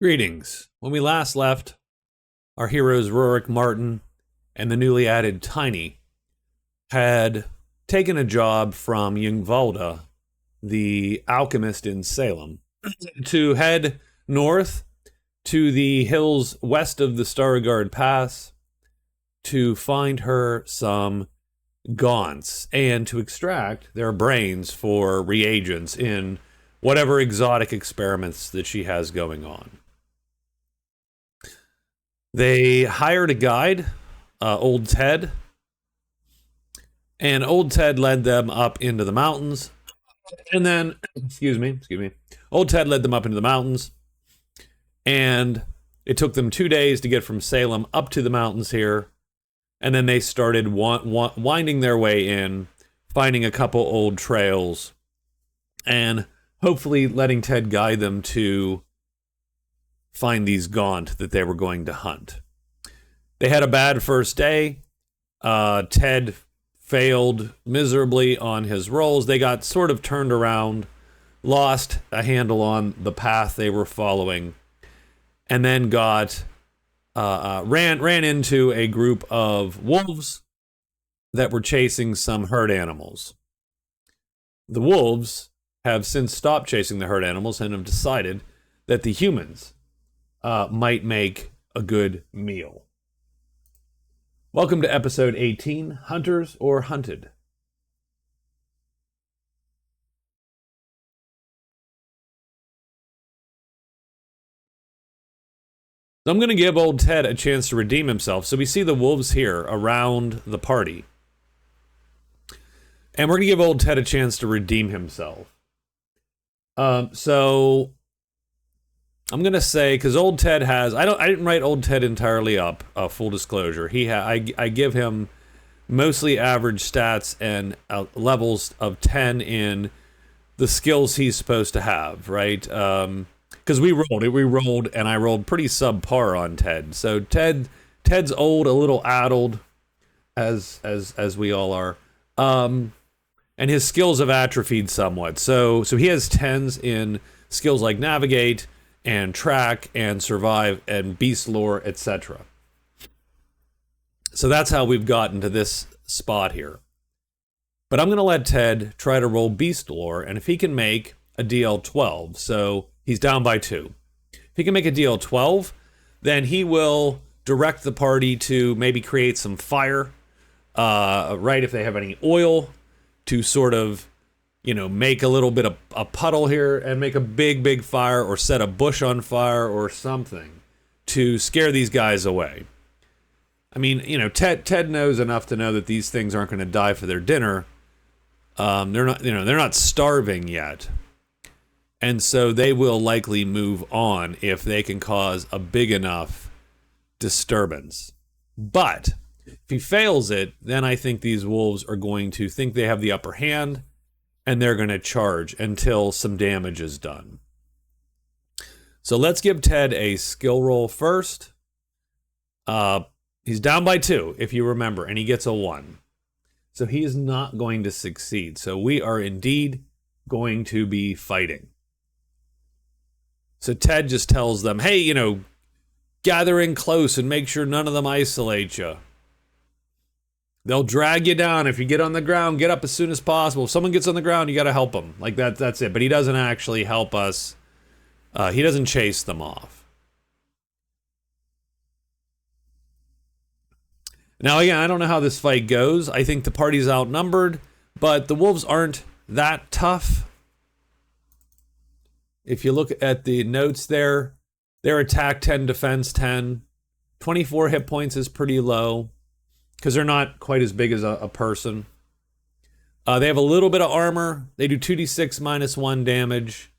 Greetings. When we last left, our heroes Rurik, Martin, and the newly added Tiny had taken a job from Yngvalda, the alchemist in Salem, to head north to the hills west of the Stargard Pass to find her some gaunts and to extract their brains for reagents in whatever exotic experiments that she has going on. They hired a guide, Old Ted, and Old Ted led them up into the mountains. And then, excuse me, Old Ted led them up into the mountains, and it took them 2 days to get from Salem up to the mountains here. And then they started winding their way in, finding a couple old trails, and hopefully letting Ted guide them to find these gaunt that they were going to hunt. They had a bad first day. Ted failed miserably on his rolls. They got sort of turned around, lost a handle on the path they were following, and then got ran into a group of wolves that were chasing some herd animals. The wolves have since stopped chasing the herd animals and have decided that the humans might make a good meal. Welcome to episode 18, Hunters or Hunted. So I'm going to give old Ted a chance to redeem himself. So we see the wolves here around the party. And we're going to give old Ted a chance to redeem himself. So I'm going to say, because old Ted has, I didn't write old Ted entirely up, full disclosure. I give him mostly average stats and levels of 10 in the skills he's supposed to have, right? Because we rolled, and I rolled pretty subpar on Ted. So Ted's old, a little addled, as we all are, and his skills have atrophied somewhat. So he has 10s in skills like navigate and track and survive and beast lore, etc. So that's how we've gotten to this spot here. But I'm going to let Ted try to roll beast lore, and if he can make a DL 12, so he's down by 2. If he can make a DL 12, then he will direct the party to maybe create some fire, right, if they have any oil, to sort of, make a little bit of a puddle here and make a big fire, or set a bush on fire or something to scare these guys away. I mean, Ted knows enough to know that these things aren't going to die for their dinner. They're not starving yet. And so they will likely move on if they can cause a big enough disturbance. But if he fails it, then I think these wolves are going to think they have the upper hand, and they're going to charge until some damage is done. So let's give Ted a skill roll first. He's down by 2, if you remember, and he gets a 1. So he is not going to succeed. So we are indeed going to be fighting. So Ted just tells them, hey, gather in close and make sure none of them isolate you. They'll drag you down. If you get on the ground, get up as soon as possible. If someone gets on the ground, you got to help them. Like that's it. But he doesn't actually help us. He doesn't chase them off. Now, again, I don't know how this fight goes. I think the party's outnumbered, but the wolves aren't that tough. If you look at the notes there, their attack 10, defense 10. 24 hit points is pretty low, because they're not quite as big as a person. They have a little bit of armor. They do 2d6 minus 1 damage.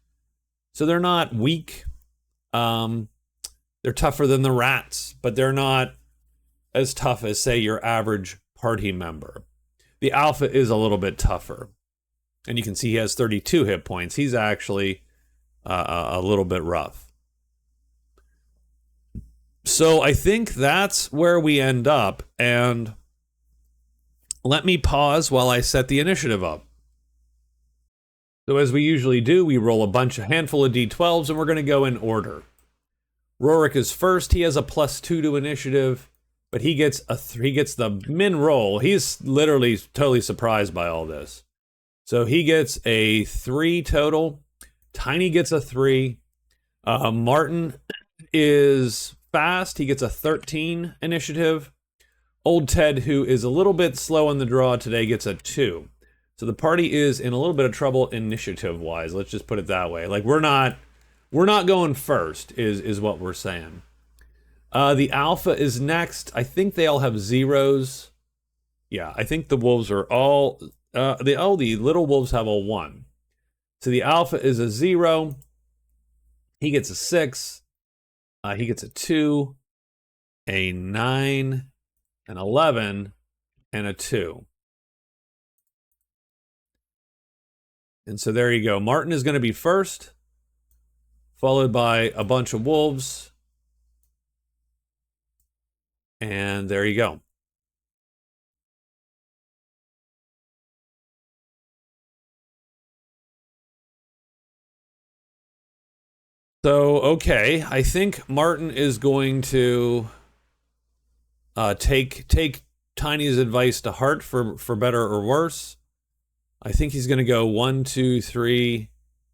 So they're not weak. They're tougher than the rats, but they're not as tough as, say, your average party member. The alpha is a little bit tougher. And you can see he has 32 hit points. He's actually a little bit rough. So I think that's where we end up, and let me pause while I set the initiative up. So as we usually do, we roll a handful of d12s, and we're going to go in order. Rorik is first. He has a +2 to initiative, but he gets the min roll. He's literally totally surprised by all this. So he gets a 3 total. Tiny gets a 3. Martin is fast. He gets a 13 initiative. Old Ted, who is a little bit slow on the draw today, gets a 2. So the party is in a little bit of trouble initiative-wise. Let's just put it that way. Like, we're not going first, is what we're saying. The alpha is next. I think they all have zeros. Yeah, I think the wolves are all... the little wolves have a 1. So the alpha is a 0. He gets a 6. He gets a 2, a 9, an 11, and a 2. And so there you go. Martin is going to be first, followed by a bunch of wolves. And there you go. So, okay, I think Martin is going to take Tiny's advice to heart for better or worse. I think he's going to go 1, 2, 3,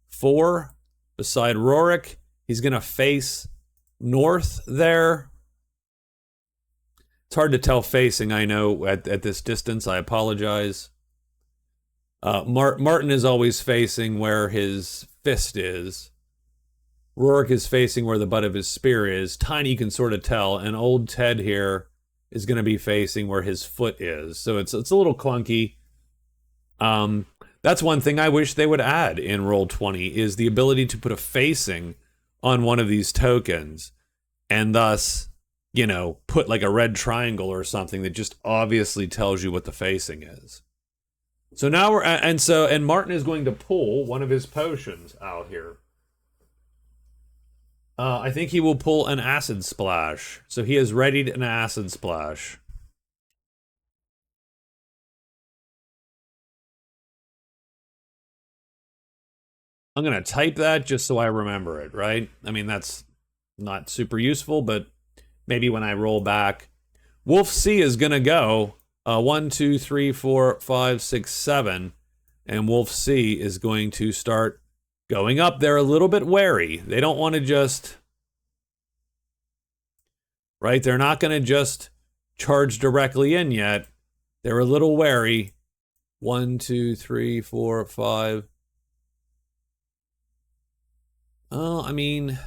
4 beside Rorik. He's going to face north there. It's hard to tell facing, I know, at this distance. I apologize. Martin is always facing where his fist is. Rorik is facing where the butt of his spear is. Tiny can sort of tell, and old Ted here is going to be facing where his foot is. So it's a little clunky. That's one thing I wish they would add in Roll20 is the ability to put a facing on one of these tokens, and thus, you know, put like a red triangle or something that just obviously tells you what the facing is. So now we're and Martin is going to pull one of his potions out here. I think he will pull an acid splash. So he has readied an acid splash. I'm going to type that just so I remember it, right? I mean, that's not super useful, but maybe when I roll back. Wolf C is going to go 1, 2, 3, 4, 5, 6, 7. And Wolf C is going to start going up. They're a little bit wary. They don't want to just... Right? They're not going to just charge directly in yet. They're a little wary. 1, 2, 3, 4, 5... Oh, I mean,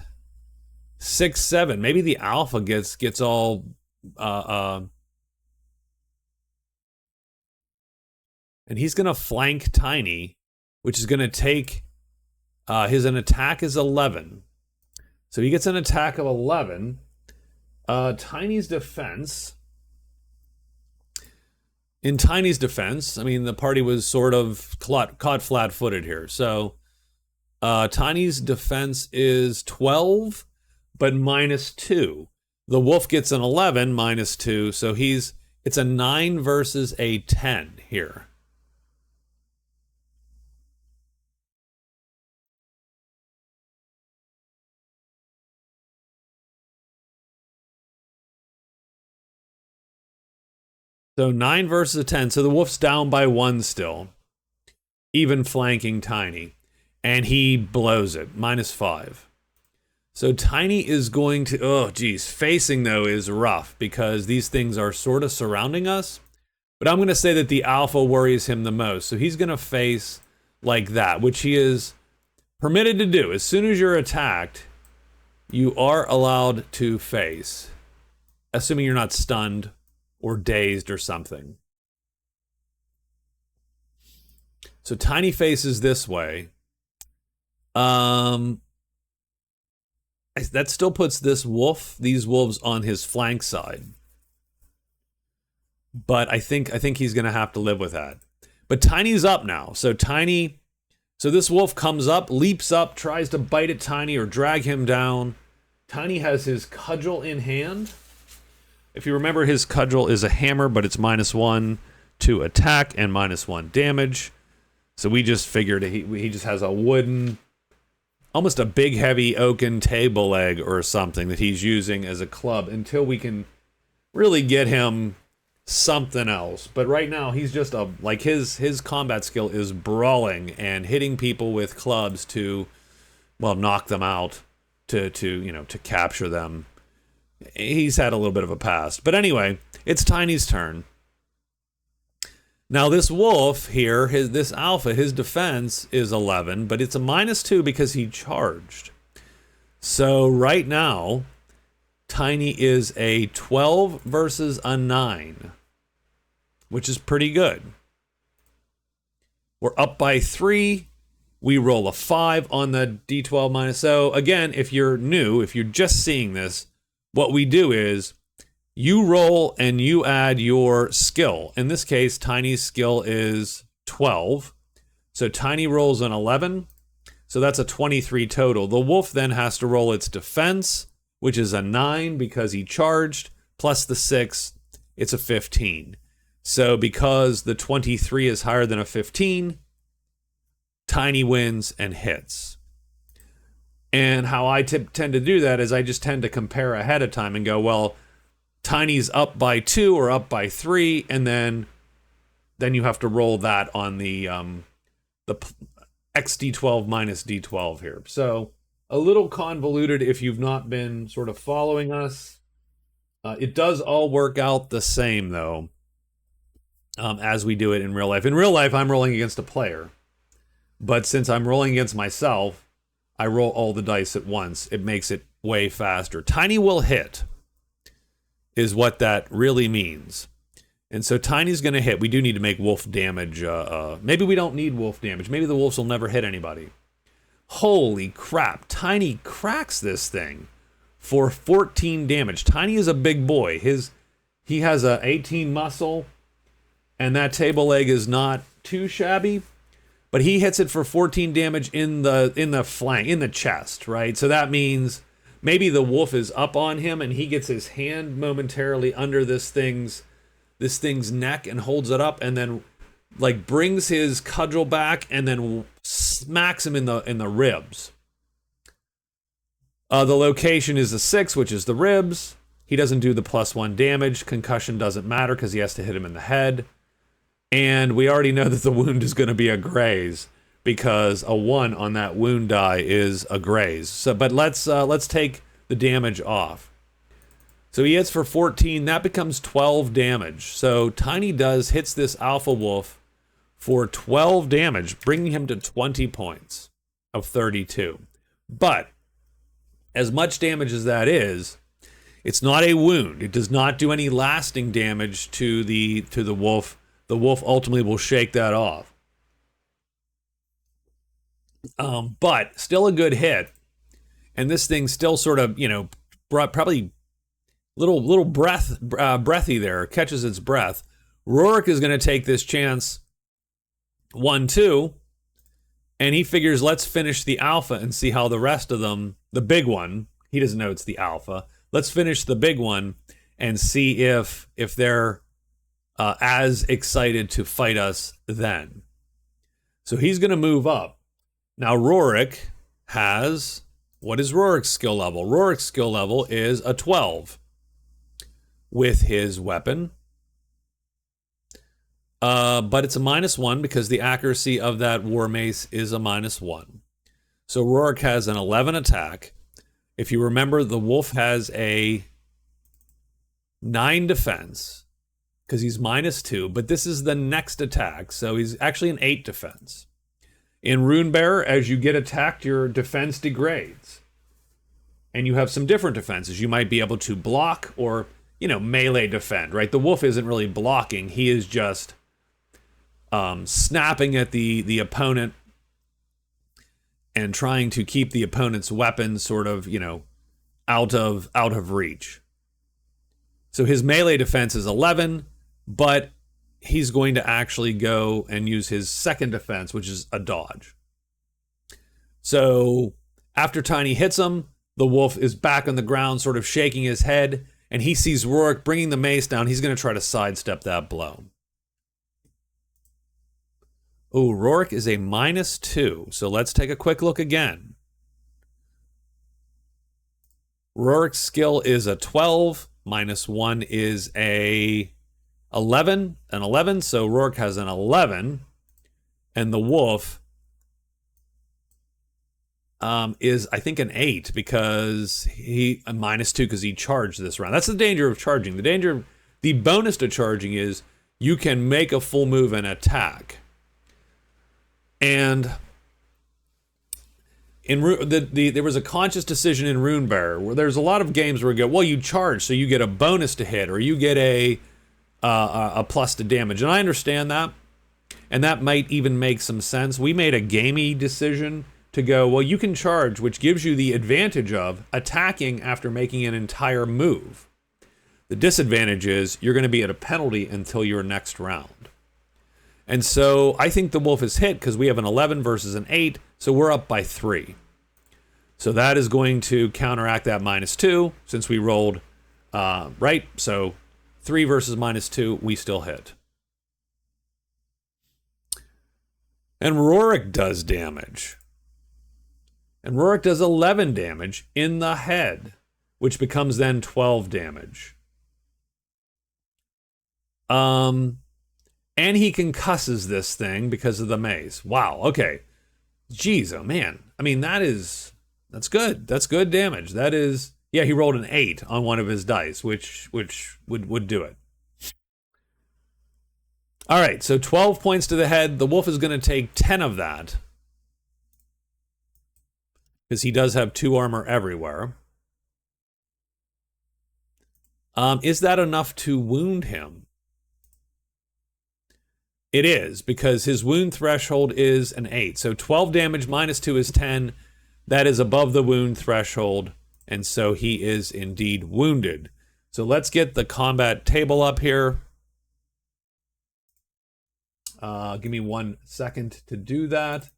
6, 7. Maybe the alpha gets all and he's gonna flank Tiny, which is gonna take an attack is 11. So he gets an attack of 11. Tiny's defense. In Tiny's defense, I mean, the party was sort of caught flat-footed here. So Tiny's defense is 12, but -2. The wolf gets an 11, -2, so it's a 9 versus a 10 here. So 9 versus a 10, so the wolf's down by 1 still, even flanking Tiny. And he blows it, -5. So Tiny is going to, oh geez, facing though is rough because these things are sort of surrounding us. But I'm going to say that the alpha worries him the most. So he's going to face like that, which he is permitted to do. As soon as you're attacked, you are allowed to face, assuming you're not stunned or dazed or something. So Tiny faces this way. That still puts these wolves on his flank side. But I think he's going to have to live with that. But Tiny's up now. So this wolf comes up, leaps up, tries to bite at Tiny or drag him down. Tiny has his cudgel in hand. If you remember, his cudgel is a hammer, but it's -1 to attack and -1 damage. So we just figured he just has a wooden almost a big heavy oaken table leg or something that he's using as a club until we can really get him something else. But right now he's just like his combat skill is brawling and hitting people with clubs to, well, knock them out, to capture them. He's had a little bit of a past. But anyway, it's Tiny's turn. Now this wolf here, this alpha, his defense is 11, but it's a -2 because he charged. So right now, Tiny is a 12 versus a 9, which is pretty good. We're up by 3. We roll a 5 on the D12 minus. So again, if you're new, if you're just seeing this, what we do is you roll and you add your skill. In this case, Tiny's skill is 12. So Tiny rolls an 11. So that's a 23 total. The wolf then has to roll its defense, which is a 9 because he charged, plus the 6, it's a 15. So because the 23 is higher than a 15, Tiny wins and hits. And how I tend to do that is I just tend to compare ahead of time and go, well, Tiny's up by 2 or up by 3, and then you have to roll that on the XD12 minus D12 here. So a little convoluted if you've not been sort of following us. It does all work out the same, though, as we do it in real life. In real life, I'm rolling against a player. But since I'm rolling against myself, I roll all the dice at once. It makes it way faster. Tiny will hit is what that really means. And so Tiny's going to hit. We do need to make wolf damage. Maybe we don't need wolf damage. Maybe the wolves will never hit anybody. Holy crap. Tiny cracks this thing for 14 damage. Tiny is a big boy. He has a 18 muscle, and that table leg is not too shabby. But he hits it for 14 damage in the flank, in the chest, right? So that means maybe the wolf is up on him and he gets his hand momentarily under this thing's neck and holds it up, and then like brings his cudgel back and then smacks him in the ribs. The location is a 6, which is the ribs. He doesn't do the +1 damage. Concussion doesn't matter because he has to hit him in the head. And we already know that the wound is going to be a graze because a 1 on that wound die is a graze. So, but let's take the damage off. So he hits for 14. That becomes 12 damage. So Tiny hits this alpha wolf for 12 damage, bringing him to 20 points of 32. But as much damage as that is, it's not a wound. It does not do any lasting damage to the wolf. The wolf ultimately will shake that off. But still a good hit. And this thing still sort of, probably little breathy there, catches its breath. Rurik is going to take this chance 1-2, and he figures let's finish the alpha and see how the rest of them, the big one, he doesn't know it's the alpha. Let's finish the big one and see if they're as excited to fight us then. So he's going to move up. Now Rurik has, what is Rurik's skill level? Rurik's skill level is a 12 with his weapon. But it's a -1 because the accuracy of that war mace is a -1. So Rurik has an 11 attack. If you remember, the wolf has a 9 defense because he's -2, but this is the next attack, so he's actually an 8 defense. In Runebearer, as you get attacked, your defense degrades. And you have some different defenses. You might be able to block or, melee defend, right? The wolf isn't really blocking. He is just snapping at the opponent and trying to keep the opponent's weapons sort of, out of reach. So his melee defense is 11, but he's going to actually go and use his second defense, which is a dodge. So after Tiny hits him, the wolf is back on the ground, sort of shaking his head, and he sees Rurik bringing the mace down. He's going to try to sidestep that blow. Oh, Rurik is a -2. So let's take a quick look again. Rorik's skill is a 12, minus 1 is a 11, an 11, so Rorik has an 11, and the wolf is, I think, an 8, because he, a minus 2 because he charged this round. That's the danger of charging. The bonus to charging is you can make a full move and attack. And there was a conscious decision in Runebearer where there's a lot of games where you go, well, you charge, so you get a bonus to hit, or you get a plus to damage. And I understand that, and that might even make some sense. We made a gamey decision to go, well, you can charge, which gives you the advantage of attacking after making an entire move. The disadvantage is you're going to be at a penalty until your next round. And so I think the wolf is hit because we have an 11 versus an 8, so we're up by 3. So that is going to counteract that minus 2 since we rolled right. So 3 versus minus 2, we still hit. And Rorik does damage. And Rorik does 11 damage in the head, which becomes then 12 damage. And he concusses this thing because of the mace. Wow, okay. Jeez, oh man. I mean, that's good. That's good damage. That is, yeah, he rolled an 8 on one of his dice, which would do it. All right, so 12 points to the head. The wolf is going to take 10 of that, because he does have 2 armor everywhere. Is that enough to wound him? It is, because his wound threshold is an 8. So 12 damage minus 2 is 10. That is above the wound threshold, and so he is indeed wounded. So let's get the combat table up here. Give me 1 second to do that.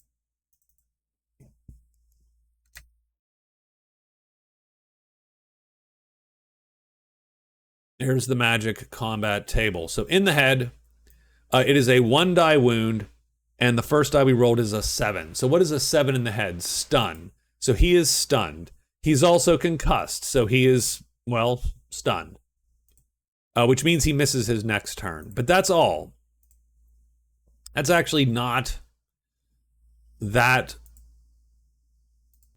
Here's the magic combat table. So in the head, it is a 1-die wound, and the first die we rolled is a 7. So what is a 7 in the head? Stun. So he is stunned. He's also concussed, so he is, well, stunned. Which means he misses his next turn. But that's all. That's actually not that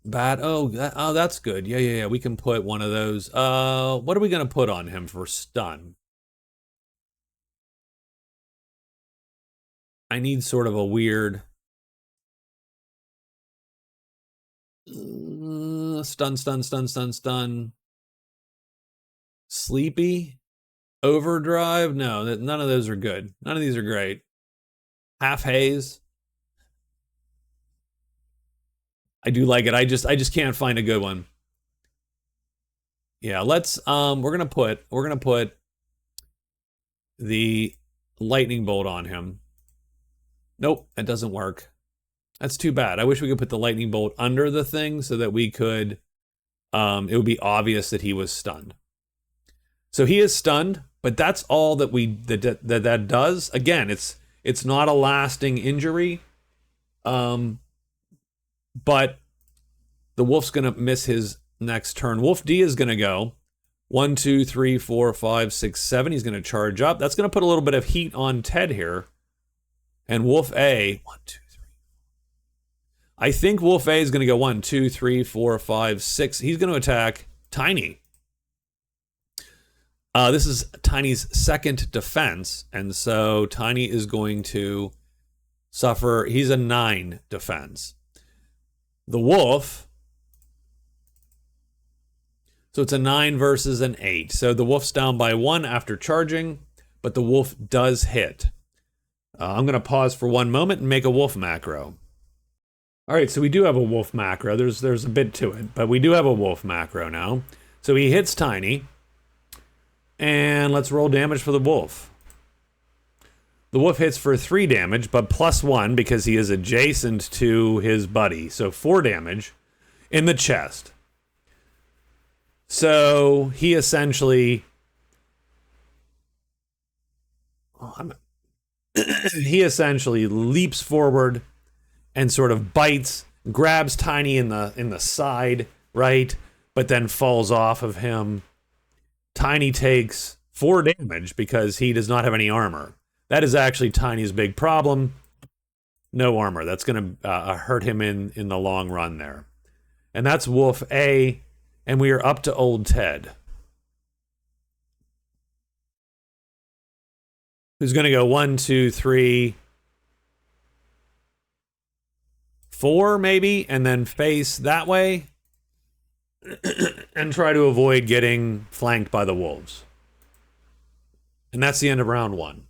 bad. Oh, that's good. Yeah. We can put one of those. What are we going to put on him for stun? I need sort of a weird stun. Sleepy? Overdrive? No, none of those are good. None of these are great. Half haze? I do like it. I just can't find a good one. Yeah, let's we're gonna put the lightning bolt on him. Nope, that doesn't work. That's too bad. I wish we could put the lightning bolt under the thing so that we could it would be obvious that he was stunned. So he is stunned, but that's all that that does. Again, it's not a lasting injury. But the wolf's gonna miss his next turn. Wolf D is gonna go 1, 2, 3, 4, 5, 6, 7. He's gonna charge up. That's gonna put a little bit of heat on Ted here. And Wolf A, 1, 2, 3. I think Wolf A is gonna go 1, 2, 3, 4, 5, 6. He's gonna attack Tiny. This is Tiny's second defense, and so Tiny is going to suffer. He's a 9 defense. The wolf, so it's a 9 versus an 8. So the wolf's down by 1 after charging, but the wolf does hit. I'm going to pause for 1 moment and make a wolf macro. All right, so we do have a wolf macro. There's a bit to it, but we do have a wolf macro now. So he hits Tiny, and let's roll damage for the wolf. The wolf hits for 3 damage, but +1 because he is adjacent to his buddy. So 4 damage in the chest. So he essentially... he essentially leaps forward and sort of bites, grabs Tiny in the side, right? but then falls off of him. Tiny takes 4 damage because he does not have any armor. That is actually Tiny's big problem. No armor. That's going to hurt him in the long run there. And that's Wolf A, and we are up to Old Ted, who's going to go 1, 2, 3, 4 maybe, and then face that way and try to avoid getting flanked by the wolves. And that's the end of round 1.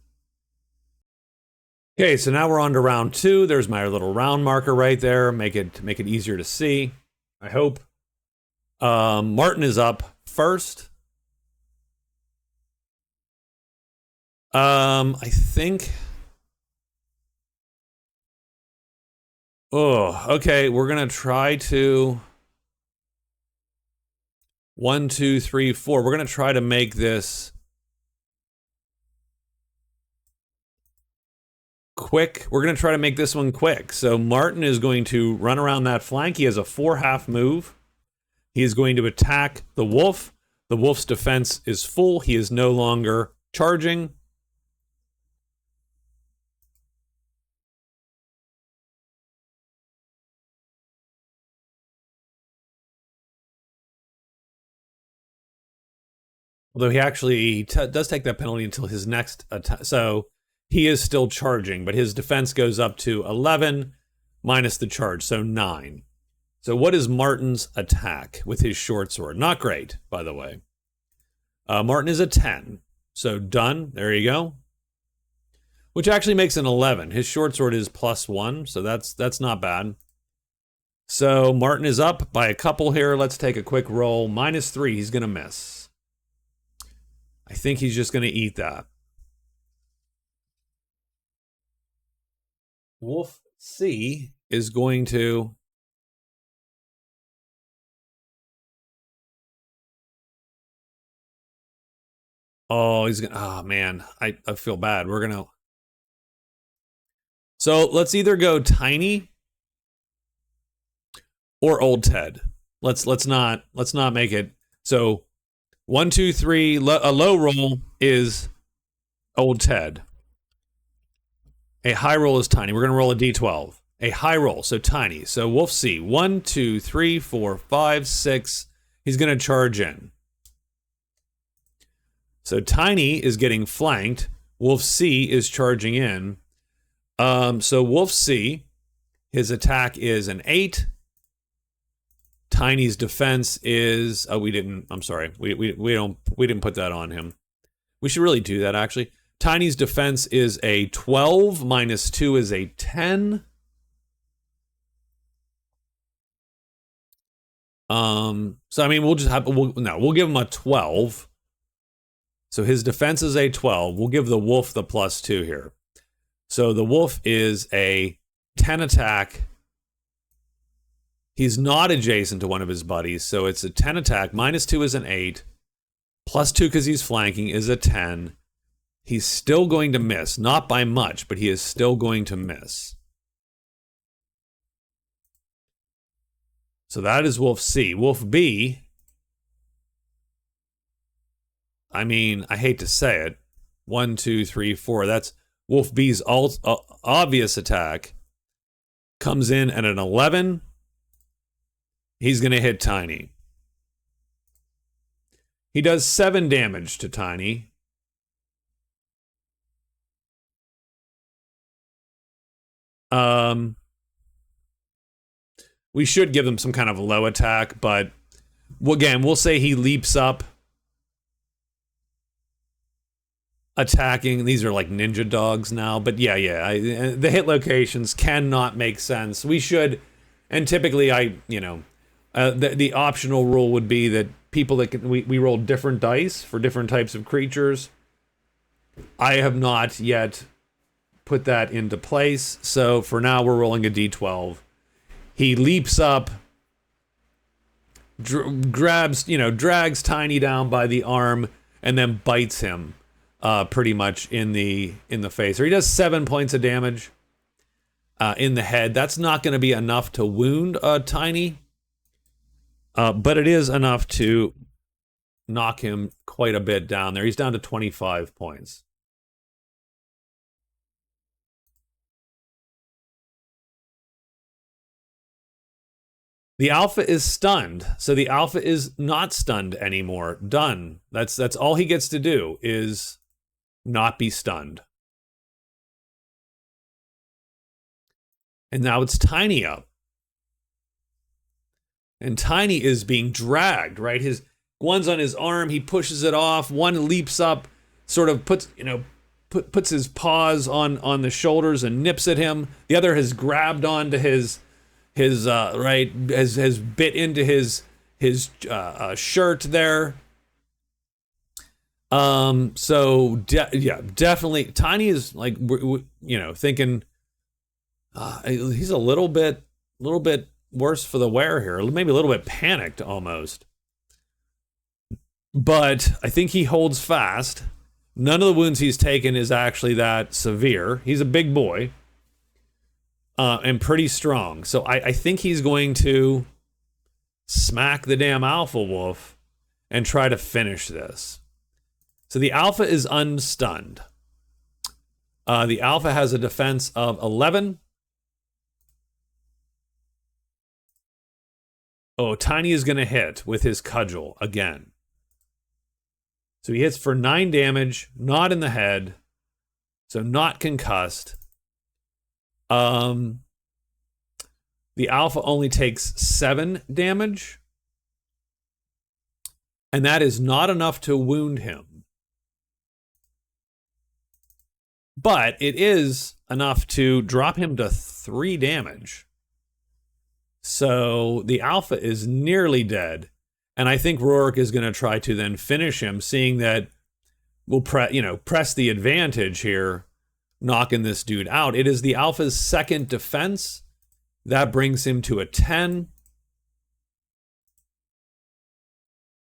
Okay, so now we're on to round 2. There's my little round marker right there. Make it easier to see, I hope. Martin is up first. I think. Oh, okay. We're gonna try to 1, 2, 3, 4. We're gonna try to make this quick. We're gonna try to make this one quick. So Martin is going to run around that flank. He has a 4-half move. He is going to attack the wolf. The wolf's defense is full. He is no longer charging. Although he actually does take that penalty until his next attack. So he is still charging, but his defense goes up to 11 minus the charge, so 9. So what is Martin's attack with his short sword? Not great, by the way. Martin is a 10. So done. There you go. Which actually makes an 11. His short sword is +1, so that's not bad. So Martin is up by a couple here. Let's take a quick roll. -3. He's going to miss. I think he's just going to eat that. Wolf C is going to... Oh, he's going to... Oh, man. I feel bad. We're going to... So let's either go Tiny or Old Ted. Let's not make it... So 1, 2, 3, a low roll is Old Ted. A high roll is Tiny. We're going to roll a d12. A high roll, so Tiny. So Wolf C, 1, 2, 3, 4, 5, 6. He's going to charge in. So Tiny is getting flanked. Wolf C is charging in. So Wolf C, his attack is an 8. Tiny's defense is... Oh, we didn't... I'm sorry. We didn't put that on him. We should really do that, actually. Tiny's defense is a 12. -2 is a 10. So, I mean, we'll just have... we'll give him a 12. So his defense is a 12. We'll give the wolf the +2 here. So the wolf is a 10 attack. He's not adjacent to one of his buddies, so it's a 10 attack. -2 is an 8. +2 because he's flanking is a 10. He's still going to miss. Not by much, but he is still going to miss. So that is Wolf C. Wolf B, I mean, I hate to say it. 1, 2, 3, 4. That's Wolf B's obvious attack. Comes in at an 11. He's going to hit Tiny. He does 7 damage to Tiny. We should give him some kind of low attack, but again, we'll say he leaps up, attacking. These are like ninja dogs now, but yeah, the hit locations cannot make sense. We should, and typically the optional rule would be that people that we roll different dice for different types of creatures. I have not yet put that into place, so for now we're rolling a d12. He leaps up, drags Tiny down by the arm, and then bites him pretty much in the face. Or he does 7 points of damage in the head. That's not going to be enough to wound Tiny. But it is enough to knock him quite a bit down there. He's down to 25 points. The alpha is stunned, so the alpha is not stunned anymore. Done. That's all he gets to do is not be stunned. And now it's Tiny up. And Tiny is being dragged, right? One's on his arm, he pushes it off, one leaps up, sort of puts his paws on the shoulders and nips at him. The other has grabbed onto his right, has bit into his shirt there. So definitely Tiny is like, thinking he's a little bit worse for the wear here, maybe a little bit panicked almost. But I think he holds fast. None of the wounds he's taken is actually that severe. He's a big boy. And pretty strong. So I think he's going to smack the damn alpha wolf and try to finish this. So the alpha is unstunned. The alpha has a defense of 11. Oh, Tiny is going to hit with his cudgel again. So he hits for 9 damage, not in the head, so not concussed. The alpha only takes 7 damage, and that is not enough to wound him. But it is enough to drop him to 3 damage. So the alpha is nearly dead, and I think Rourke is going to try to then finish him, seeing that we'll press the advantage here, knocking this dude out. It is the alpha's second defense. That brings him to a 10.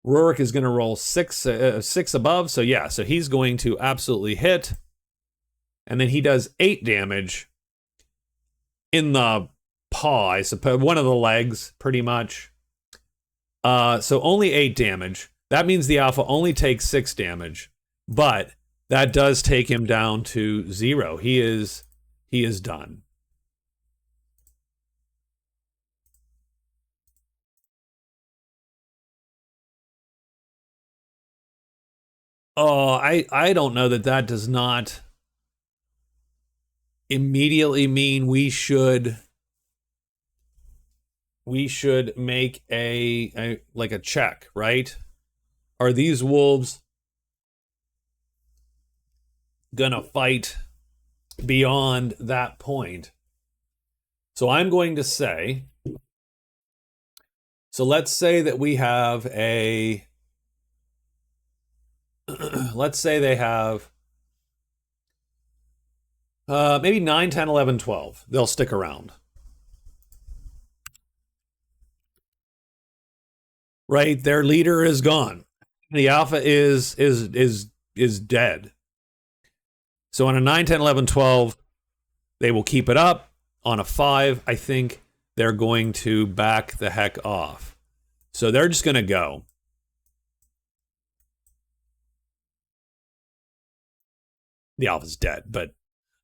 Rourke is going to roll 6 above, so yeah, so he's going to absolutely hit. And then he does 8 damage in the paw, I suppose, one of the legs, pretty much. So only 8 damage. That means the alpha only takes 6 damage, but that does take him down to 0. He is done. Oh, I don't know that does not immediately mean we should make a check, right? Are these wolves gonna fight beyond that point? So I'm going to say, so let's say that we have a let's say they have maybe 9, 10, 11, 12. They'll stick around. Right? Their leader is gone. The alpha is dead. So on a 9, 10, 11, 12, they will keep it up. On a 5, I think they're going to back the heck off. So they're just going to go. The alpha's dead, but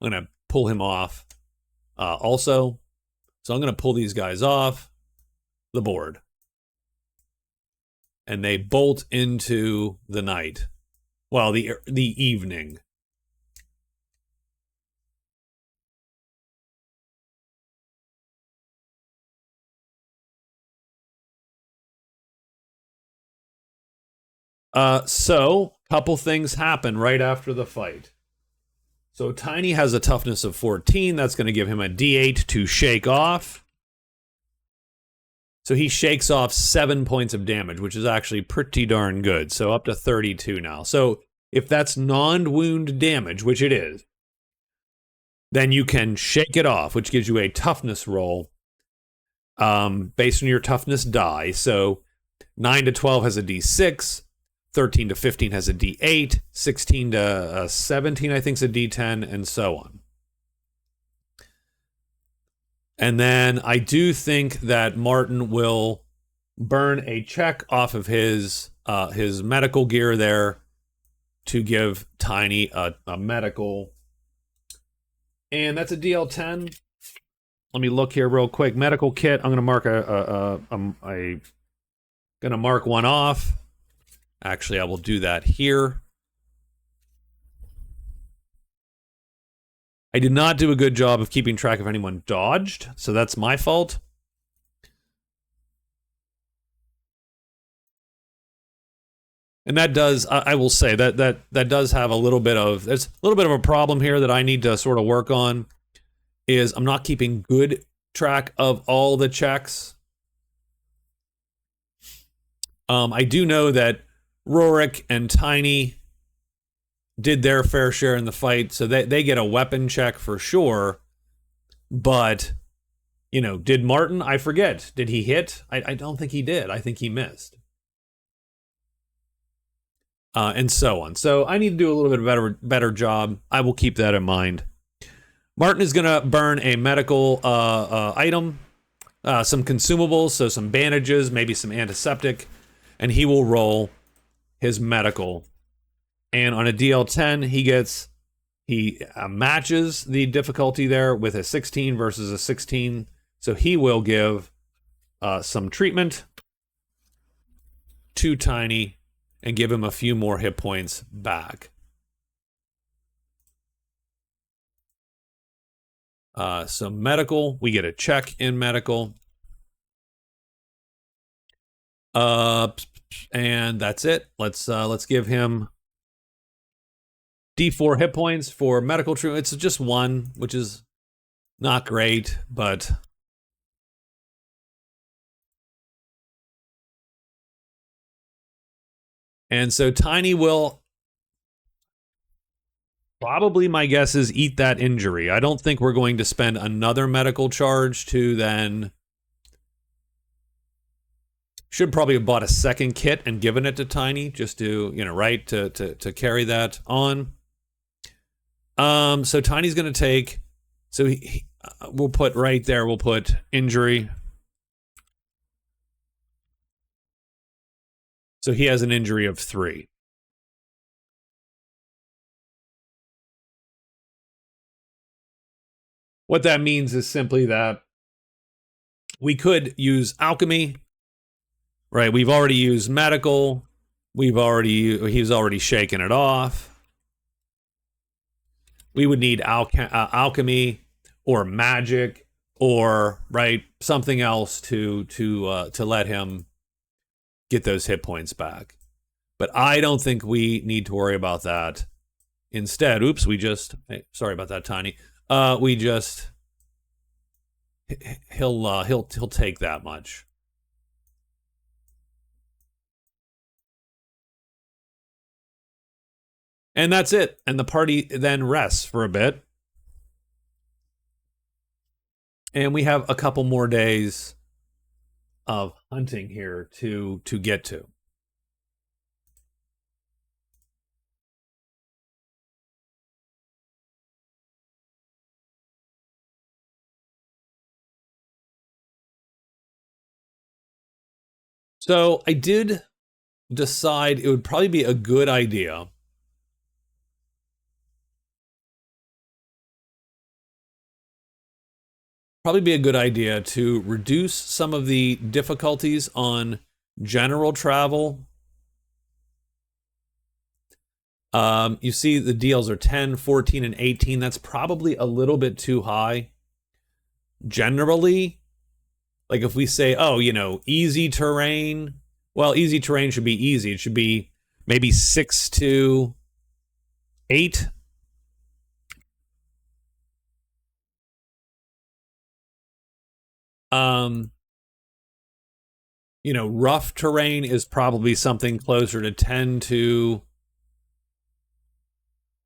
I'm going to pull him off also. So I'm going to pull these guys off the board. And they bolt into the night. Well, the evening. So, couple things happen right after the fight. So Tiny has a toughness of 14. That's going to give him a D8 to shake off. So he shakes off 7 points of damage, which is actually pretty darn good. So up to 32 now. So if that's non-wound damage, which it is, then you can shake it off, which gives you a toughness roll based on your toughness die. So 9 to 12 has a D6. 13 to 15 has a D8, 16 to 17, I think, is a D10, and so on. And then I do think that Martin will burn a check off of his medical gear there to give Tiny a medical. And that's a DL10. Let me look here real quick. Medical kit. I'm gonna mark gonna mark one off. Actually, I will do that here. I did not do a good job of keeping track if anyone dodged, so that's my fault. And that does, I will say, that does have a little bit of, there's a little bit of a problem here that I need to sort of work on, is I'm not keeping good track of all the checks. I do know that Rorik and Tiny did their fair share in the fight, so they get a weapon check for sure. But, you know, did Martin? I forget. Did he hit? I don't think he did. I think he missed. And so on. So I need to do a little bit better job. I will keep that in mind. Martin is going to burn a medical item, some consumables, so some bandages, maybe some antiseptic, and he will roll his medical. And on a DL10, he matches the difficulty there with a 16 versus a 16. So he will give some treatment to Tiny and give him a few more hit points back. So medical, we get a check in medical. And that's it. Let's give him D4 hit points for medical treatment. It's just one, which is not great, but and so Tiny will probably, my guess is, eat that injury. I don't think we're going to spend another medical charge to then. Should probably have bought a second kit and given it to Tiny just to, you know, right, to carry that on. So Tiny's going to take, so we'll put right there, we'll put injury. So he has an injury of 3. What that means is simply that we could use alchemy, right? We've already used medical. He's already shaken it off. We would need alchemy or magic or, right, something else to let him get those hit points back. But I don't think we need to worry about that. Instead, oops, sorry about that, Tiny. He'll take that much. And that's it. And the party then rests for a bit. And we have a couple more days of hunting here to get to. So I did decide it would probably be a good idea to reduce some of the difficulties on general travel. You see the deals are 10, 14, and 18. That's probably a little bit too high. Generally, like if we say, oh, you know, easy terrain, well, easy terrain should be easy. It should be maybe 6 to 8. You know, rough terrain is probably something closer to 10 to,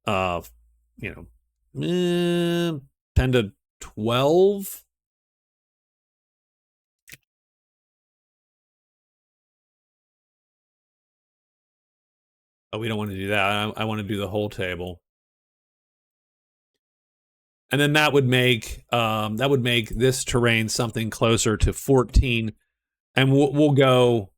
you know, 10 to 12. Oh, we don't want to do that. I want to do the whole table. And then that would make this terrain something closer to 14 And we'll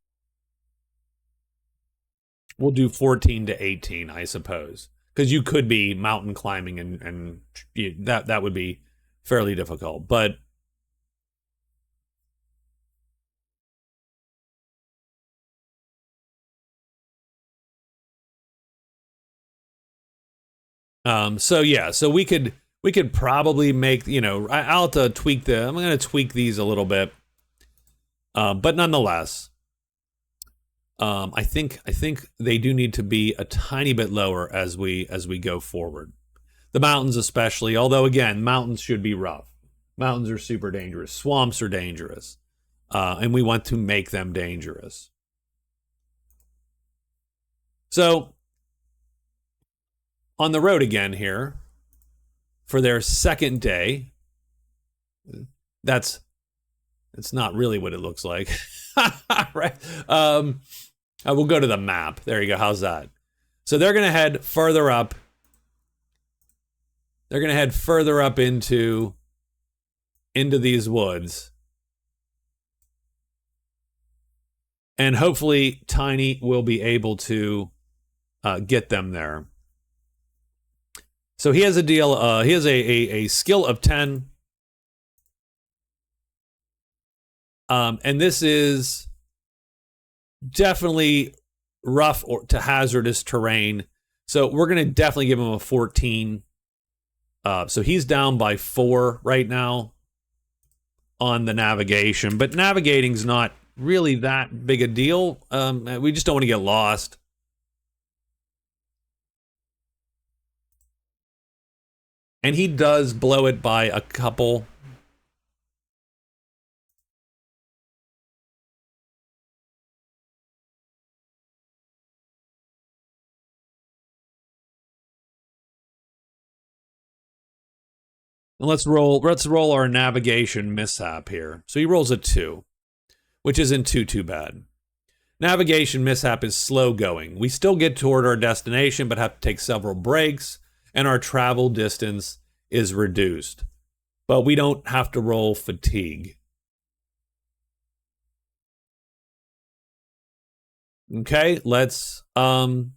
do 14 to 18, I suppose, because you could be mountain climbing and that would be fairly difficult. But so yeah, so we could probably make, you know, I'll have to tweak I'm going to tweak these a little bit, but nonetheless, I think they do need to be a tiny bit lower as we go forward. The mountains especially, although again, mountains should be rough. Mountains are super dangerous. Swamps are dangerous, and we want to make them dangerous. So on the road again here for their second day. It's not really what it looks like. Right. We'll go to the map. There you go. How's that? So they're going to head further up. They're going to head further up into these woods. And hopefully Tiny will be able to get them there. So he has a deal. He has a skill of 10. And this is definitely rough to hazardous terrain. So we're going to definitely give him a 14. So he's down by 4 right now on the navigation. But navigating's not really that big a deal. We just don't want to get lost. And he does blow it by a couple. And let's roll our navigation mishap here. So he rolls a 2, which isn't too bad. Navigation mishap is slow going. We still get toward our destination, but have to take several breaks, and our travel distance is reduced. But we don't have to roll fatigue. Okay, let's have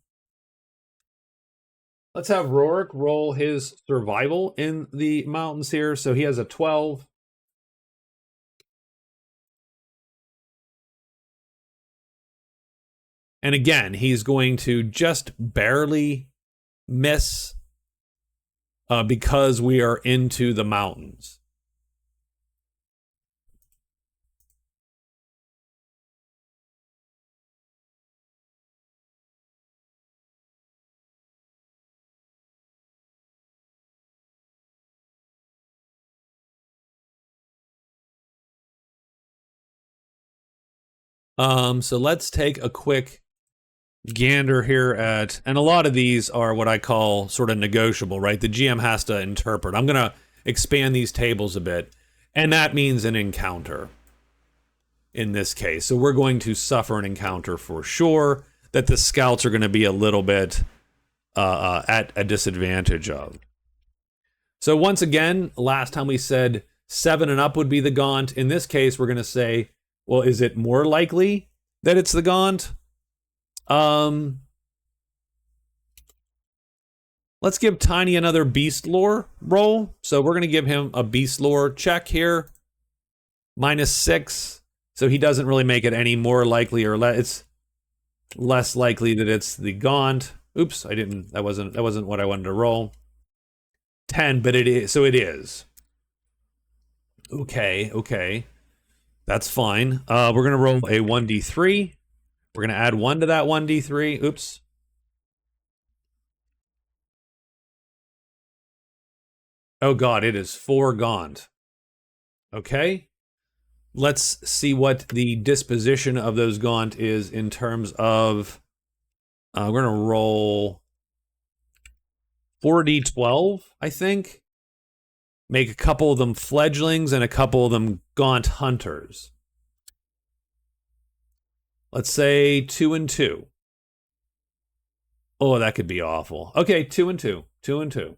Rorik roll his survival in the mountains here. So he has a 12. And again, he's going to just barely miss because we are into the mountains. So let's take a quick gander here at, and a lot of these are what I call sort of negotiable, right? The GM has to interpret. I'm going to expand these tables a bit, and that means an encounter in this case. So we're going to suffer an encounter for sure that the scouts are going to be a little bit at a disadvantage of. So once again, last time we said 7 and up would be the Gaunt. In this case, we're going to say, well, is it more likely that it's the Gaunt? Let's give Tiny another beast lore roll. So we're going to give him a beast lore check here. -6. So he doesn't really make it any more likely or less. It's less likely that it's the Gaunt. Oops, I didn't. That wasn't what I wanted to roll. 10, but it is. So it is. Okay. That's fine. We're going to roll a 1d3. We're going to add 1 to that 1d3. Oops. Oh god, it is 4 Gaunt. Okay. Let's see what the disposition of those Gaunt is in terms of... we're going to roll 4d12, I think. Make a couple of them fledglings and a couple of them Gaunt hunters. Let's say 2 and 2. Oh, that could be awful. Okay, 2 and 2. 2 and 2.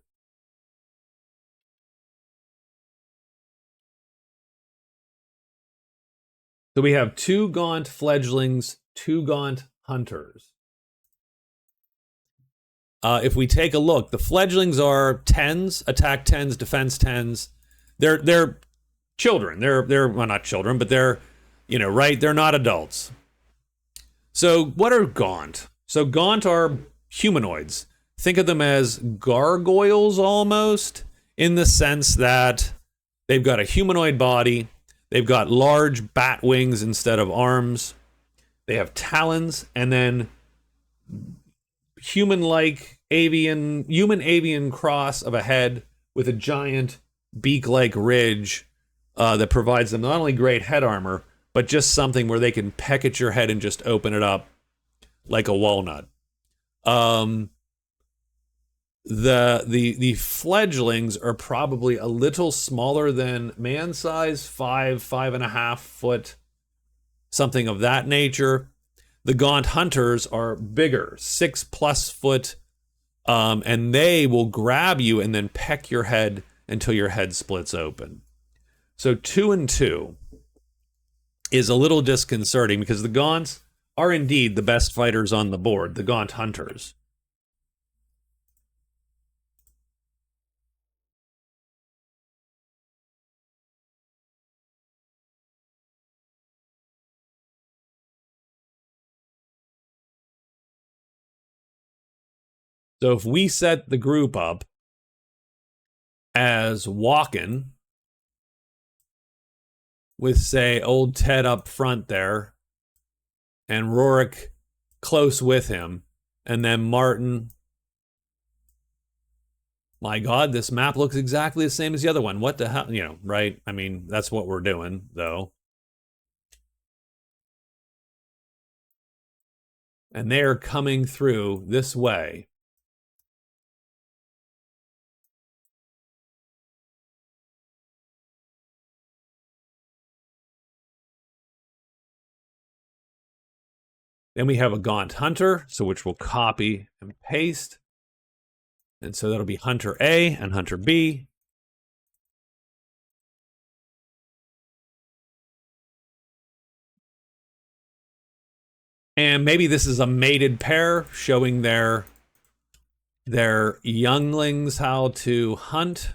So we have 2 gaunt fledglings, 2 gaunt hunters. If we take a look, the fledglings are 10s, attack 10s, defense 10s. They're children. They're well, not children, but they're, right? They're not adults. So what are gaunt? So gaunt are humanoids. Think of them as gargoyles almost, in the sense that they've got a humanoid body. They've got large bat wings instead of arms. They have talons, and then human-like human avian cross of a head with a giant beak-like ridge that provides them not only great head armor, but just something where they can peck at your head and just open it up like a walnut. The fledglings are probably a little smaller than man size, 5.5 foot, something of that nature. The gaunt hunters are bigger, 6+ foot, and they will grab you and then peck your head until your head splits open. So 2 and 2 is a little disconcerting because the gaunts are indeed the best fighters on the board, the gaunt hunters. So if we set the group up as walking, with, say, old Ted up front there, and Rorik close with him, and then Martin. My God, this map looks exactly the same as the other one. What the hell? Right? I mean, that's what we're doing, though. And they're coming through this way. Then we have a gaunt hunter, so which we'll copy and paste. And so that'll be hunter A and hunter B. And maybe this is a mated pair showing their younglings how to hunt.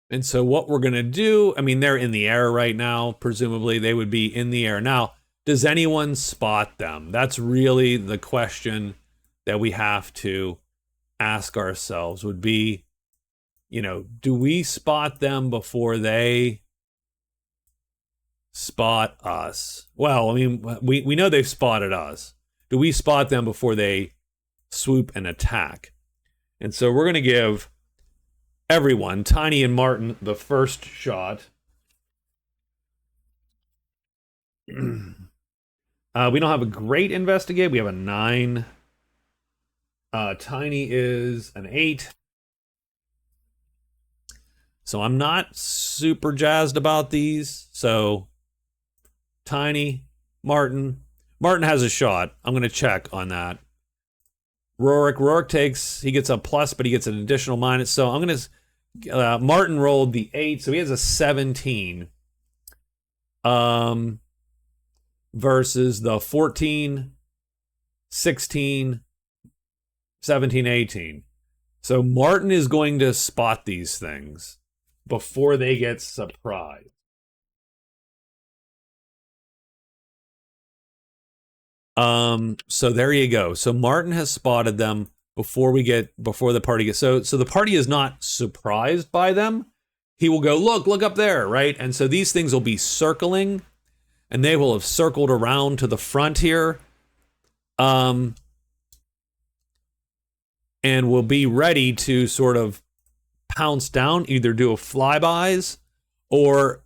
And so what we're going to do, I mean, they're in the air right now. Presumably they would be in the air. Now, does anyone spot them? That's really the question that we have to ask ourselves, would be, do we spot them before they spot us? Well, I mean, we know they've spotted us. Do we spot them before they swoop and attack? And so we're going to give everyone, Tiny and Martin, the first shot. We don't have a great investigate. We have a 9. Tiny is an 8. So I'm not super jazzed about these. So Tiny, Martin. Martin has a shot. I'm going to check on that. Rorik takes, he gets a plus, but he gets an additional minus. So I'm going to, Martin rolled the 8, so he has a 17. Versus the 14, 16, 17, 18. So Martin is going to spot these things before they get surprised. So there you go. So Martin has spotted them before the party gets, so the party is not surprised by them. He will go, look up there, right? And so these things will be circling, and they will have circled around to the front here. And will be ready to sort of pounce down, either do a flybys or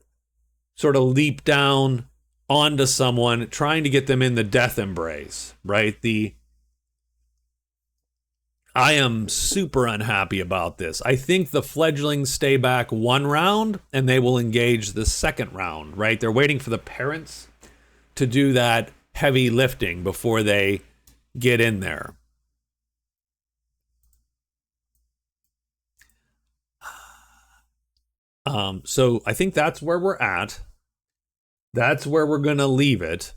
sort of leap down onto someone, trying to get them in the death embrace, right? The I am super unhappy about this. I think the fledglings stay back 1 round and they will engage the second round, right? They're waiting for the parents to do that heavy lifting before they get in there. So I think that's where we're at. That's where we're gonna leave it.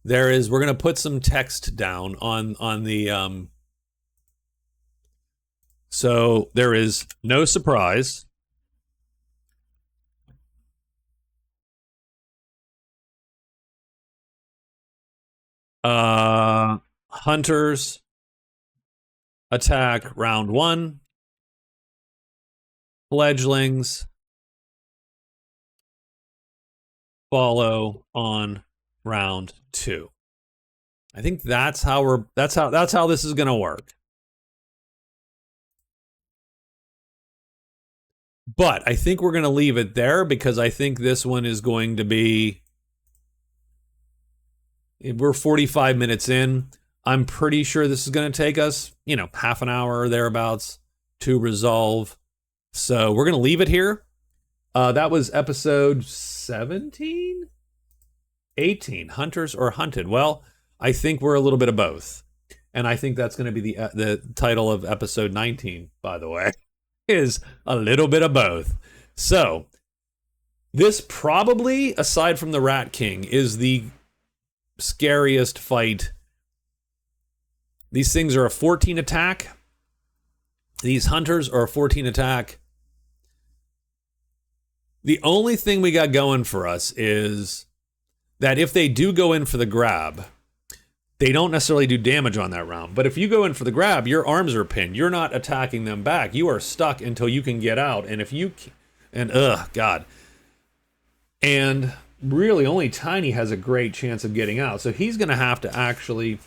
We're gonna put some text down on the so there is no surprise. Hunters attack round 1. Fledglings follow on round 2. I think that's how this is gonna work. But I think we're gonna leave it there because I think this one is going to be. We're 45 minutes in. I'm pretty sure this is going to take us, half an hour or thereabouts to resolve. So we're going to leave it here. That was episode 17? 18. Hunters or Hunted? Well, I think we're a little bit of both. And I think that's going to be the title of episode 19, by the way, is a little bit of both. So this probably, aside from the Rat King, is the scariest fight. These things are a 14 attack. These hunters are a 14 attack. The only thing we got going for us is that if they do go in for the grab, they don't necessarily do damage on that round. But if you go in for the grab, your arms are pinned. You're not attacking them back. You are stuck until you can get out. And if you... God. And really only Tiny has a great chance of getting out. So he's going to have to actually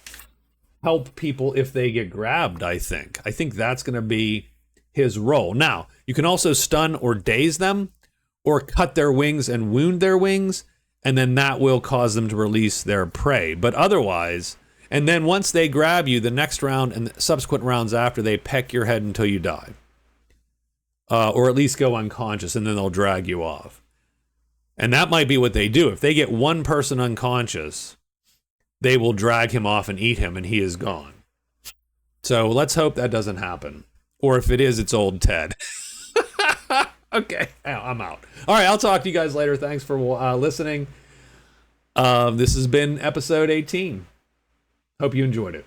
help people if they get grabbed, I think. I think that's going to be his role. Now, you can also stun or daze them or cut their wings and wound their wings, and then that will cause them to release their prey. But otherwise, and then once they grab you, the next round and the subsequent rounds after, they peck your head until you die. Or at least go unconscious, and then they'll drag you off. And that might be what they do. If they get one person unconscious, they will drag him off and eat him, and he is gone. So let's hope that doesn't happen. Or if it is, it's old Ted. Okay, I'm out. All right, I'll talk to you guys later. Thanks for listening. This has been episode 18. Hope you enjoyed it.